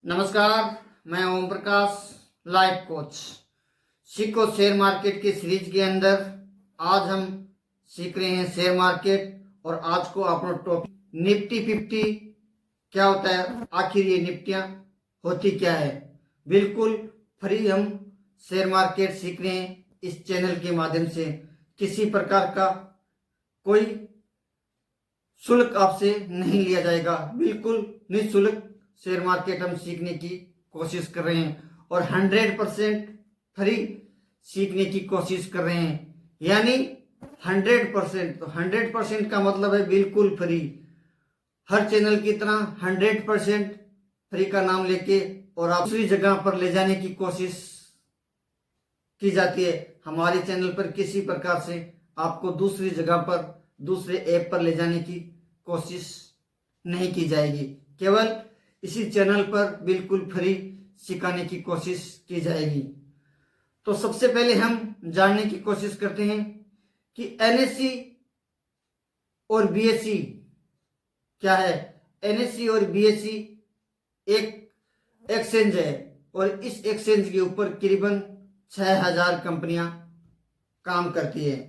नमस्कार, मैं Om Prakash, life coach. सीखो शेयर मार्केट की सीरीज के अंदर आज हम सीख रहे हैं शेयर मार्केट। और आज को अपना टॉपिक निफ्टी 50 क्या होता है, आखिर ये निफ्टियां होती क्या है। बिल्कुल फ्री हम शेयर मार्केट सीख रहे हैं इस चैनल के माध्यम से। किसी प्रकार का कोई शुल्क आपसे नहीं लिया जाएगा, बिल्कुल निःशुल्क शेयर मार्केट हम सीखने की कोशिश कर रहे हैं और 100% फ्री सीखने की कोशिश कर रहे हैं। यानी 100%, तो 100% का मतलब है बिल्कुल फ्री। हर चैनल की तरह 100% फ्री का नाम लेके और आप दूसरी जगह पर ले जाने की कोशिश की जाती है। हमारे चैनल पर किसी प्रकार से आपको दूसरी जगह पर, दूसरे ऐप पर ले जाने की कोशिश नहीं की जाएगी। केवल इसी चैनल पर बिल्कुल फ्री सिखाने की कोशिश की जाएगी। तो सबसे पहले हम जानने की कोशिश करते हैं कि एनएससी और बीएसई क्या है। एनएससी और बीएसई एक एक्सचेंज है और इस एक्सचेंज के ऊपर करीबन 6000 कंपनियां काम करती है।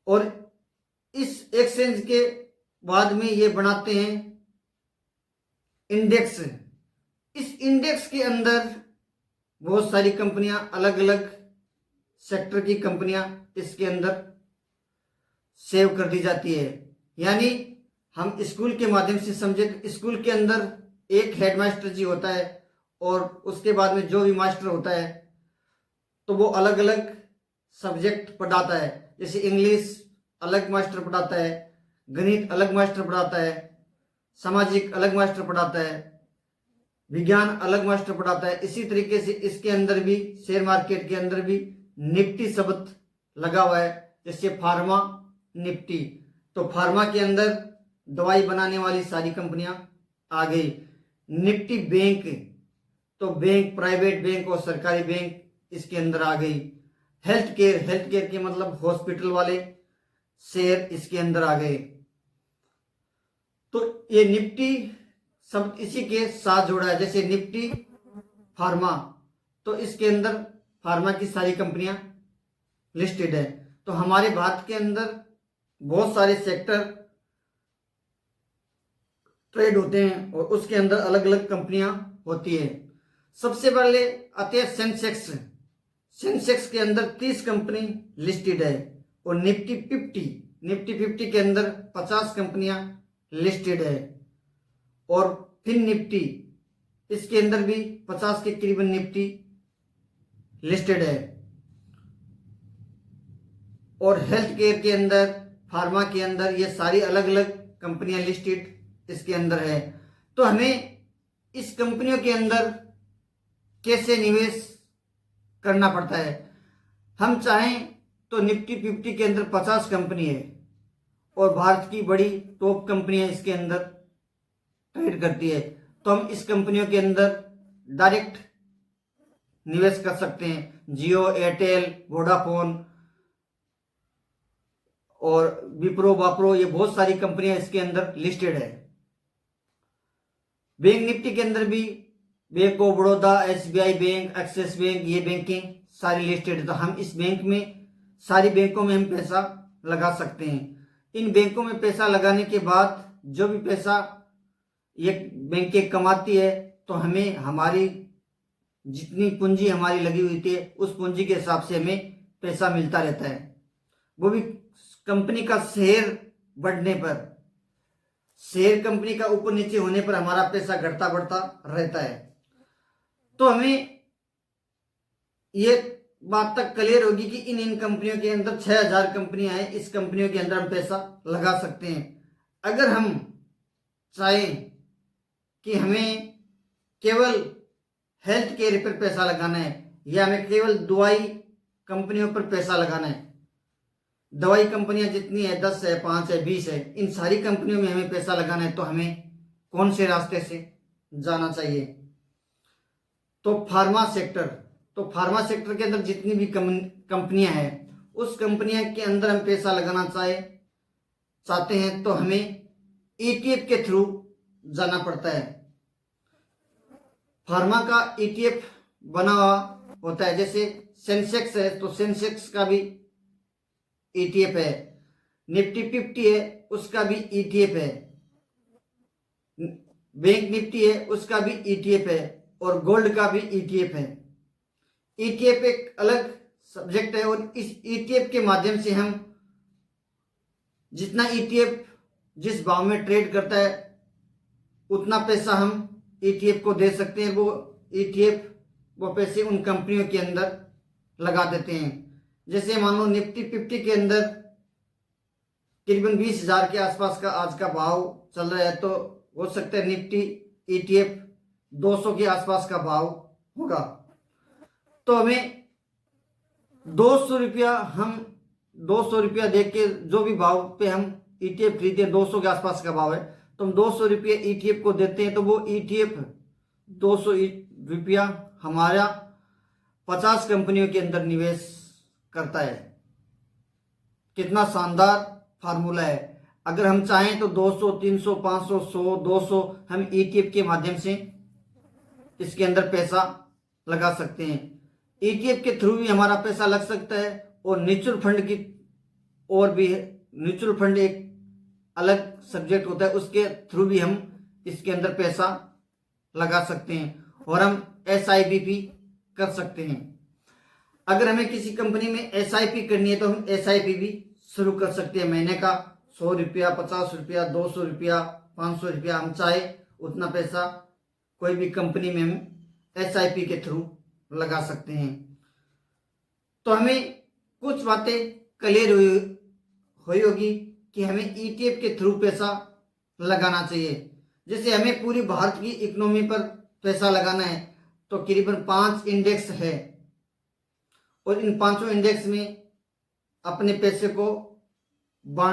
और इस एक्सचेंज के बाद में ये बनाते हैं इंडेक्स। इस इंडेक्स के अंदर बहुत सारी कंपनियां, अलग अलग सेक्टर की कंपनियां इसके अंदर सेव कर दी जाती है। यानी हम स्कूल के माध्यम से समझे तो स्कूल के अंदर एक हेडमास्टर जी होता है और उसके बाद में जो भी मास्टर होता है तो वो अलग अलग सब्जेक्ट पढ़ाता है। जैसे इंग्लिश अलग मास्टर पढ़ाता है, गणित अलग मास्टर पढ़ाता है, सामाजिक अलग मास्टर पढ़ाता है, विज्ञान अलग मास्टर पढ़ाता है। इसी तरीके से इसके अंदर भी, शेयर मार्केट के अंदर भी निफ्टी शब्द लगा हुआ है। जैसे फार्मा निफ्टी, तो फार्मा के अंदर दवाई बनाने वाली सारी कंपनियां आ गई। निफ्टी बैंक, तो बैंक, प्राइवेट बैंक और सरकारी बैंक इसके अंदर आ गई। हेल्थ केयर के मतलब हॉस्पिटल वाले शेयर इसके अंदर आ गए। तो ये निफ्टी शब्द इसी के साथ जोड़ा है। जैसे निफ्टी फार्मा, तो इसके अंदर फार्मा की सारी कंपनियां लिस्टेड है। तो हमारे भारत के अंदर बहुत सारे सेक्टर ट्रेड होते हैं और उसके अंदर अलग अलग कंपनियां होती है। सबसे पहले आते हैं सेंसेक्स। सेंसेक्स के अंदर 30 कंपनी लिस्टेड है और निफ्टी 50 के अंदर 50 कंपनियां लिस्टेड है। और फिर निफ्टी, इसके अंदर भी 50 के करीबन निफ्टी लिस्टेड है। और हेल्थ केयर के अंदर, फार्मा के अंदर ये सारी अलग अलग कंपनियां लिस्टेड इसके अंदर है। तो हमें इस कंपनियों के अंदर कैसे निवेश करना पड़ता है। हम चाहें तो निफ्टी 50 के अंदर 50 कंपनी है और भारत की बड़ी टॉप कंपनियां इसके अंदर ट्रेड करती है, तो हम इस कंपनियों के अंदर डायरेक्ट निवेश कर सकते हैं। जियो, एयरटेल, वोडाफोन और विप्रो, बाप्रो, ये बहुत सारी कंपनियां इसके अंदर लिस्टेड है। बैंक निफ्टी के अंदर भी bank of Baroda, SBI bank, axis bank, ये बैंकिंग सारी लिस्टेड है। तो हम इस बैंक में, सारी बैंकों में हम पैसा लगा सकते हैं। इन बैंकों में पैसा लगाने के बाद जो भी पैसा ये बैंकें कमाती है तो हमें हमारी जितनी पूंजी हमारी लगी हुई थी उस पूंजी के हिसाब से हमें पैसा मिलता रहता है। वो भी कंपनी का शेयर बढ़ने पर, शेयर कंपनी का ऊपर नीचे होने पर हमारा पैसा घटता बढ़ता रहता है। तो हमें ये बात तक क्लियर होगी कि इन कंपनियों के अंदर 6000 कंपनियां हैं, इस कंपनियों के अंदर हम पैसा लगा सकते हैं। अगर हम चाहें कि हमें केवल हेल्थ केयर पर पैसा लगाना है या हमें केवल दवाई कंपनियों पर पैसा लगाना है, दवाई कंपनियां जितनी है, 10 है, 5 है, 20 है, इन सारी कंपनियों में हमें पैसा लगाना है, तो हमें कौन से रास्ते से जाना चाहिए। तो फार्मा सेक्टर, तो फार्मा सेक्टर के अंदर जितनी भी कंपनियां हैं उस कंपनियां के अंदर हम पैसा लगाना चाहते हैं तो हमें ETF के थ्रू जाना पड़ता है। फार्मा का ETF बना हुआ होता है, जैसे सेंसेक्स है तो सेंसेक्स का भी ETF है, निफ्टी 50 है उसका भी ETF है, बैंक निफ्टी है उसका भी ETF है, और गोल्ड का भी ETF है। ETF एक अलग सब्जेक्ट है, और इस ETF के माध्यम से हम जितना ETF जिस भाव में ट्रेड करता है उतना पैसा हम ETF को दे सकते हैं। वो ETF वो पैसे उन कंपनियों के अंदर लगा देते हैं। जैसे मान लो निफ्टी 50 के अंदर करीबन 20,000 के आसपास का आज का भाव चल रहा है, तो हो सकता है निफ्टी ETF 200 के आसपास का भाव होगा। तो हमें 200 रुपया हम 200 रुपया देख के जो भी भाव पे हम ETF खरीदते हैं, 200 के आसपास का भाव है, तो हम 200 रुपये ETF को देते हैं, तो वो ETF 200 रुपया हमारा 50 कंपनियों के अंदर निवेश करता है। कितना शानदार फार्मूला है। अगर हम चाहें तो 200, 300, 500, 100, 200 हम ETF के माध्यम से इसके अंदर पैसा लगा सकते हैं। ETF के थ्रू भी हमारा पैसा लग सकता है, और म्यूचुअल फंड की और भी म्यूचुअल फंड एक अलग सब्जेक्ट होता है, उसके थ्रू भी हम इसके अंदर पैसा लगा सकते हैं, और हम SIP भी कर सकते हैं। अगर हमें किसी कंपनी में SIP करनी है तो हम SIP भी शुरू कर सकते हैं। महीने का 100 रुपया, 50 रुपया, 200 रुपया, 500 रुपया, हम चाहे उतना पैसा कोई भी कंपनी में हम SIP के थ्रू लगा सकते हैं। तो हमें कुछ बातें क्लियर हुई होगी कि हमें ETF के थ्रू पैसा लगाना चाहिए। जैसे हमें पूरी भारत की इकोनॉमी पर पैसा लगाना है, तो करीबन 5 इंडेक्स है, और इन 5 इंडेक्स में अपने पैसे को बांट